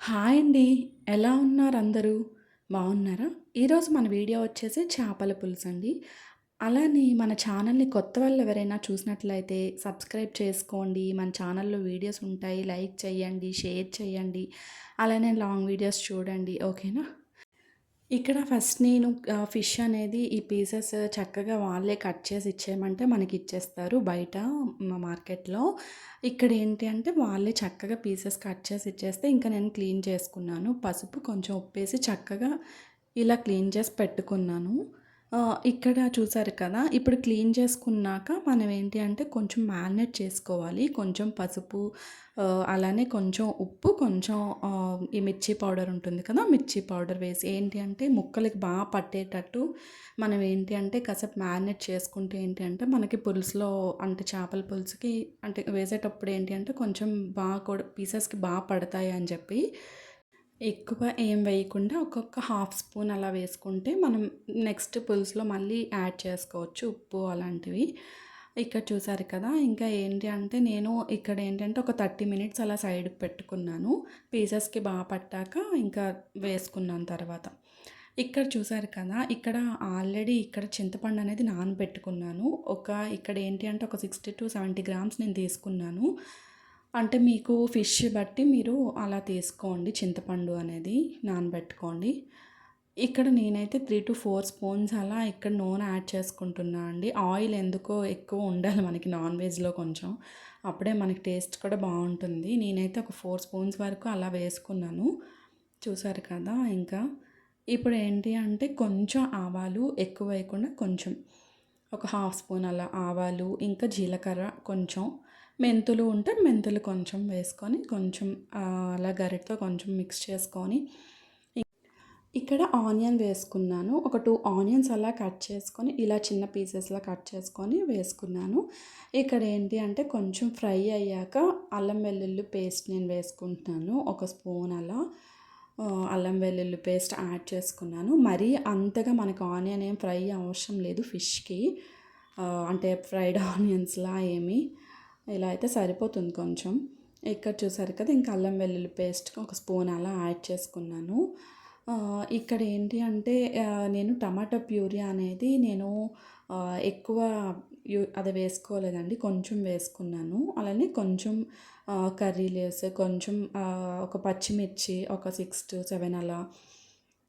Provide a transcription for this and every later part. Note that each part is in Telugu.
హాయ్ అండి. ఎలా ఉన్నారు అందరూ? బాగున్నారా? ఈరోజు మన వీడియో వచ్చేసి చేపల పులుసండి. అలానే మన ఛానల్‌ని కొత్త వాళ్ళు ఎవరైనా చూసినట్లయితే సబ్స్క్రైబ్ చేసుకోండి. మన ఛానల్‌లో వీడియోస్ ఉంటాయి. లైక్ చేయండి, షేర్ చేయండి. అలానే లాంగ్ వీడియోస్ చూడండి. ఓకేనా? ఇక్కడ ఫస్ట్ నేను ఫిష్ అనేది ఈ పీసెస్ చక్కగా వాళ్ళే కట్ చేసి ఇచ్చేయమంటే మనకిచ్చేస్తారు బయట మార్కెట్‌లో. ఇక్కడ ఏంటి అంటే వాళ్ళే చక్కగా పీసెస్ కట్ చేసి ఇచ్చేస్తే ఇంకా నేను క్లీన్ చేసుకున్నాను. పసుపు, కొంచెం ఉప్పేసి చక్కగా ఇలా క్లీన్ చేసి పెట్టుకున్నాను. ఇక్కడ చూసారు కదా! ఇప్పుడు క్లీన్ చేసుకున్నాక మనం ఏంటి అంటే కొంచెం మ్యారినేట్ చేసుకోవాలి. కొంచెం పసుపు, అలానే కొంచెం ఉప్పు, కొంచెం ఈ మిర్చి పౌడర్ ఉంటుంది కదా! మిర్చి పౌడర్ వేసి ఏంటి అంటే ముక్కలకి బాగా పట్టేటట్టు మనం ఏంటి అంటే కాసేపు మ్యారినేట్ చేసుకుంటే ఏంటి అంటే మనకి పులుసులో అంటే చేపల పులుసుకి అంటే వేసేటప్పుడు ఏంటి అంటే కొంచెం బాగా కూడా పీసెస్‌కి బాగా పడతాయి అని చెప్పి ఎక్కువ ఏం వేయకుండా ఒక్కొక్క హాఫ్ స్పూన్ అలా వేసుకుంటే మనం నెక్స్ట్ పులుసులో మళ్ళీ యాడ్ చేసుకోవచ్చు ఉప్పు అలాంటివి. ఇక్కడ చూసారు కదా! ఇంకా ఏంటి అంటే నేను ఇక్కడ ఏంటంటే ఒక 30 మినిట్స్ అలా సైడ్‌కి పెట్టుకున్నాను. పీసెస్‌కి బాగా పట్టాక ఇంకా వేసుకున్నాను తర్వాత. ఇక్కడ చూసారు కదా! ఇక్కడ ఆల్రెడీ ఇక్కడ చింతపండు అనేది నానబెట్టుకున్నాను. ఇక్కడ ఏంటి అంటే ఒక 60-70 గ్రామ్స్ నేను తీసుకున్నాను. అంటే మీకు ఫిష్ బట్టి మీరు అలా తీసుకోండి చింతపండు అనేది నానబెట్టుకోండి. ఇక్కడ నేనైతే 3-4 స్పూన్స్ అలా ఇక్కడ నూనె యాడ్ చేసుకుంటున్నా అండి. ఆయిల్ ఎందుకో ఎక్కువ ఉండాలి మనకి నాన్ వెజ్‌లో కొంచెం. అప్పుడే మనకి టేస్ట్ కూడా బావుంటుంది. నేనైతే ఒక 4 స్పూన్స్ వరకు అలా వేసుకున్నాను. చూసారు కదా! ఇంకా ఇప్పుడు ఏంటి అంటే కొంచెం ఆవాలు ఎక్కువ వేయకుండా కొంచెం ఒక హాఫ్ స్పూన్ అలా ఆవాలు, ఇంకా జీలకర్ర కొంచెం, మెంతులు ఉంటే మెంతులు కొంచెం వేసుకొని కొంచెం అలా గరిటెతో కొంచెం మిక్స్ చేసుకొని ఇక్కడ ఆనియన్ వేసుకున్నాను. ఒక 2 ఆనియన్స్ అలా కట్ చేసుకొని ఇలా చిన్న పీసెస్‌లా కట్ చేసుకొని వేసుకున్నాను. ఇక్కడ ఏంటి అంటే కొంచెం ఫ్రై అయ్యాక అల్లం వెల్లుల్లి పేస్ట్ నేను వేసుకుంటున్నాను. ఒక స్పూన్ అలా అల్లం వెల్లుల్లి పేస్ట్ యాడ్ చేసుకున్నాను. మరీ అంతగా మనకు ఆనియన్ ఏం ఫ్రై అవసరం లేదు ఫిష్‌కి. అంటే ఫ్రైడ్ ఆనియన్స్‌లా ఏమి ఇలా అయితే సరిపోతుంది కొంచెం. ఇక్కడ చూసారు కదా! ఇంకా అల్లం వెల్లుల్లి పేస్ట్ ఒక స్పూన్ అలా యాడ్ చేసుకున్నాను. ఇక్కడ ఏంటి అంటే నేను టమాటా ప్యూరీ అనేది నేను ఎక్కువ అది వేసుకోలేదండి. కొంచెం వేసుకున్నాను. అలానే కొంచెం కర్రీ లీవ్స్, కొంచెం ఒక పచ్చిమిర్చి ఒక 6-7 అలా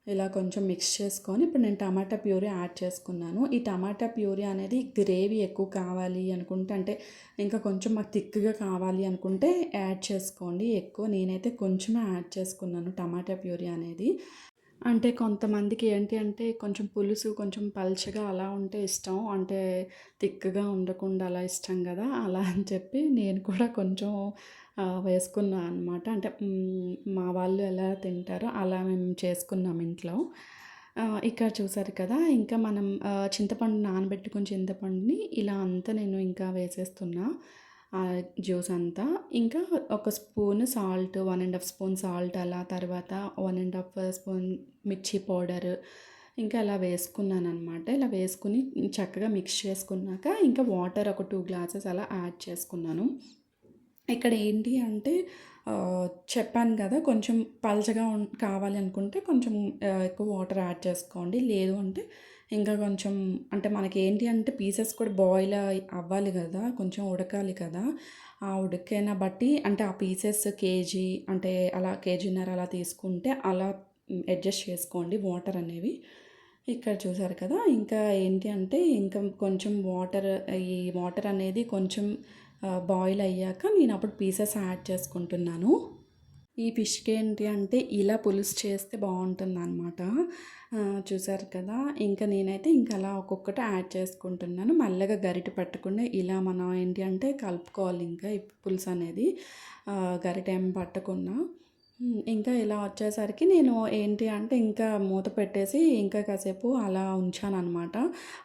ఇలా కొంచెం మిక్స్ చేసుకొని ఇప్పుడు నేను టమాటా ప్యూరీ యాడ్ చేసుకున్నాను. ఈ టమాటా ప్యూరీ అనేది గ్రేవీ ఎక్కువ కావాలి అనుకుంటే అంటే ఇంకా కొంచెం మాకు థిక్‌గా కావాలి అనుకుంటే యాడ్ చేసుకోండి. ఎక్కువ నేనైతే కొంచెమే యాడ్ చేసుకున్నాను టమాటా ప్యూరీ అనేది. అంటే కొంతమందికి ఏంటి అంటే కొంచెం పులుసు కొంచెం పల్చగా అలా ఉంటే ఇష్టం. అంటే తిక్కగా ఉండకుండా అలా ఇష్టం గదా! అలా అని చెప్పి నేను కూడా కొంచెం వేసుకున్నా అనమాట. అంటే మా వాళ్ళు ఎలా తింటారో అలా మేము చేసుకున్నాం ఇంట్లో. ఇక్కడ చూసారు కదా! ఇంకా మనం చింతపండు నానబెట్టుకున్న చింతపండుని ఇలా అంతా నేను ఇంకా వేసేస్తున్నా. జ్యూస్ అంతా. ఇంకా ఒక స్పూన్ సాల్ట్, 1 ½ స్పూన్ సాల్ట్ అలా తర్వాత 1 ½ స్పూన్ మిర్చి పౌడర్ ఇంకా అలా వేసుకున్నాననమాట. ఇలా వేసుకొని చక్కగా మిక్స్ చేసుకున్నాక ఇంకా వాటర్ ఒక 2 గ్లాసెస్ అలా యాడ్ చేసుకున్నాను. ఇక్కడ ఏంటి అంటే చెప్పాను కదా! కొంచెం పల్చగా కావాలి అనుకుంటే కొంచెం ఎక్కువ వాటర్ యాడ్ చేసుకోండి. లేదు అంటే ఇంకా కొంచెం అంటే మనకేంటి అంటే పీసెస్ కూడా బాయిల్ అవ్వాలి కదా! కొంచెం ఉడకాలి కదా! ఆ ఉడికేన బట్టి అంటే ఆ పీసెస్ కేజీ అంటే అలా కేజీన్నర అలా తీసుకుంటే అలా అడ్జస్ట్ చేసుకోండి వాటర్ అనేవి. ఇక్కడ చూసారు కదా! ఇంకా ఏంటి అంటే ఇంకా కొంచెం ఈ వాటర్ అనేది కొంచెం బాయిల్ అయ్యాక నేను అప్పుడు పీసెస్ యాడ్ చేసుకుంటున్నాను. ఈ ఫిష్‌కి ఏంటి అంటే ఇలా పులుసు చేస్తే బావుంటుందనమాట. చూసారు కదా! ఇంకా నేనైతే ఇంక అలా ఒక్కొక్కటి యాడ్ చేసుకుంటున్నాను. మెల్లగా గరిటె పట్టకుండా ఇలా మనం ఏంటి అంటే కలుపుకోవాలి ఇంకా ఈ పులుసు అనేది. గరిటె ఏం పట్టకుండా. ఇంకా ఇలా వచ్చేసరికి నేను ఏంటి అంటే ఇంకా మూత పెట్టేసి ఇంకా కాసేపు అలా ఉంచాననమాట.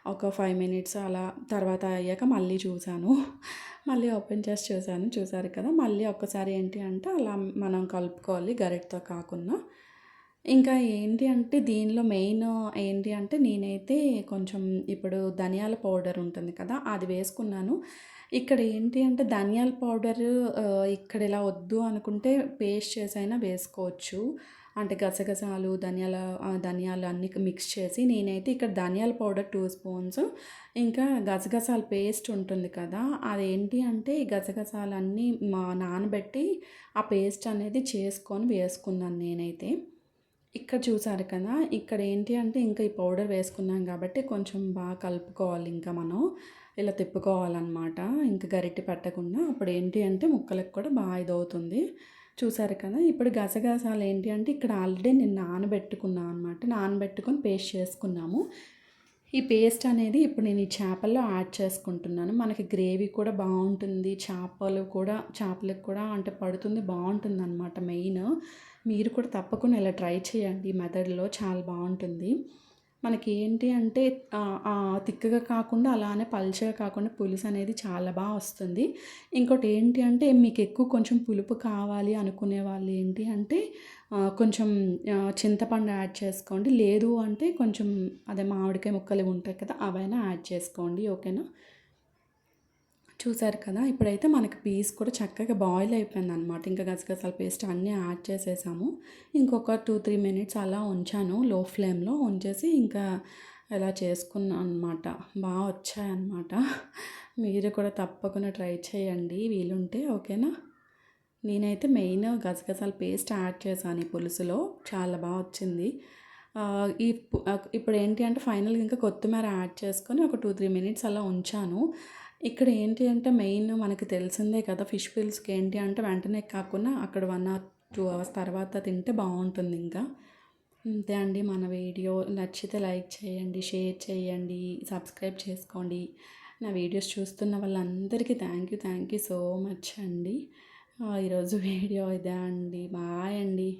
ఒక 5 మినిట్స్ అలా తర్వాత అయ్యాక మళ్ళీ చూసాను. మళ్ళీ ఓపెన్ చేసి చూసాను. చూసారు కదా! మళ్ళీ ఒక్కసారి ఏంటి అంటే అలా మనం కలుపుకోవాలి గరిటెతో కాకుండా. ఇంకా ఏంటి అంటే దీనిలో మెయిన్ ఏంటి అంటే నేనైతే కొంచెం ఇప్పుడు ధనియాల పౌడర్ ఉంటుంది కదా! అది వేసుకున్నాను. ఇక్కడ ఏంటి అంటే ధనియాల పౌడరు ఇక్కడ ఇలా వద్దు అనుకుంటే పేస్ట్ చేసైనా వేసుకోవచ్చు. అంటే గసగసాలు, ధనియాలు అన్నీ మిక్స్ చేసి నేనైతే ఇక్కడ ధనియాల పౌడర్ 2 స్పూన్స్ ఇంకా గసగసాల పేస్ట్ ఉంటుంది కదా! అదేంటి అంటే ఈ గసగసాలన్నీ నానబెట్టి ఆ పేస్ట్ అనేది చేసుకొని వేసుకున్నాను నేనైతే. ఇక్కడ చూసారు కదా! ఇక్కడ ఏంటి అంటే ఇంకా ఈ పౌడర్ వేసుకున్నాం కాబట్టి కొంచెం బాగా కలుపుకోవాలి ఇంకా మనం. ఇలా తిప్పుకోవాలనమాట. ఇంక గరిటె పెట్టకుండా. అప్పుడు ఏంటి అంటే ముక్కలకు కూడా బాగా ఇదవుతుంది. చూసారు కదా! ఇప్పుడు గసగసాలు ఏంటి అంటే ఇక్కడ ఆల్రెడీ నేను నానబెట్టుకున్నా అనమాట. నానబెట్టుకొని పేస్ట్ చేసుకున్నాము. ఈ పేస్ట్ అనేది ఇప్పుడు నేను ఈ చేపల్లో యాడ్ చేసుకుంటున్నాను. మనకి గ్రేవీ కూడా బావుంటుంది. చేపలకు కూడా అంటే పడుతుంది బావుంటుందనమాట మెయిన్. మీరు కూడా తప్పకుండా ఇలా ట్రై చేయండి. ఈ మెథడ్‌లో చాలా బావుంటుంది. మనకి ఏంటి అంటే తిక్కగా కాకుండా అలానే పల్చగా కాకుండా పులుసు అనేది చాలా వస్తుంది. ఇంకోటి ఏంటి అంటే మీకు ఎక్కువ కొంచెం పులుపు కావాలి అనుకునే వాళ్ళు ఏంటి అంటే కొంచెం చింతపండు యాడ్ చేసుకోండి. లేదు అంటే కొంచెం అదే మామిడికాయ ముక్కలు ఉంటాయి కదా! అవైనా యాడ్ చేసుకోండి. ఓకేనా? చూసారు కదా! ఇప్పుడైతే మనకి పీస్ కూడా చక్కగా బాయిల్ అయిపోయిందనమాట. ఇంకా గసగసాల పేస్ట్ అన్నీ యాడ్ చేసేసాము. ఇంకొక 2, 3 మినిట్స్ అలా ఉంచాను లో ఫ్లేమ్‌లో ఉంచేసి ఇంకా ఇలా చేసుకున్నాను అనమాట. వచ్చాయన్నమాట. మీరు కూడా తప్పకుండా ట్రై చేయండి వీలుంటే. ఓకేనా? నేనైతే మెయిన్ గసగసాల పేస్ట్ యాడ్ చేశాను ఈ పులుసులో. చాలా వచ్చింది. ఇప్పుడేంటి అంటే ఫైనల్‌గా ఇంకా కొత్తిమీర యాడ్ చేసుకొని ఒక 2, 3 మినిట్స్ అలా ఉంచాను. ఇక్కడ ఏంటి అంటే మెయిన్ మనకి తెలిసిందే కదా! ఫిష్ పులుసుకి ఏంటి అంటే వెంటనే కాకుండా అక్కడ 1 ఆర్ 2 అవర్స్ తర్వాత తింటే బావుంటుంది ఇంకా. అంతే అండి మన వీడియో. నచ్చితే లైక్ చేయండి, షేర్ చేయండి, సబ్స్క్రైబ్ చేసుకోండి. నా వీడియోస్ చూస్తున్న వాళ్ళందరికీ థ్యాంక్ యూ సో మచ్ అండి. ఈరోజు వీడియో ఇదే అండి. బాయ్ అండి.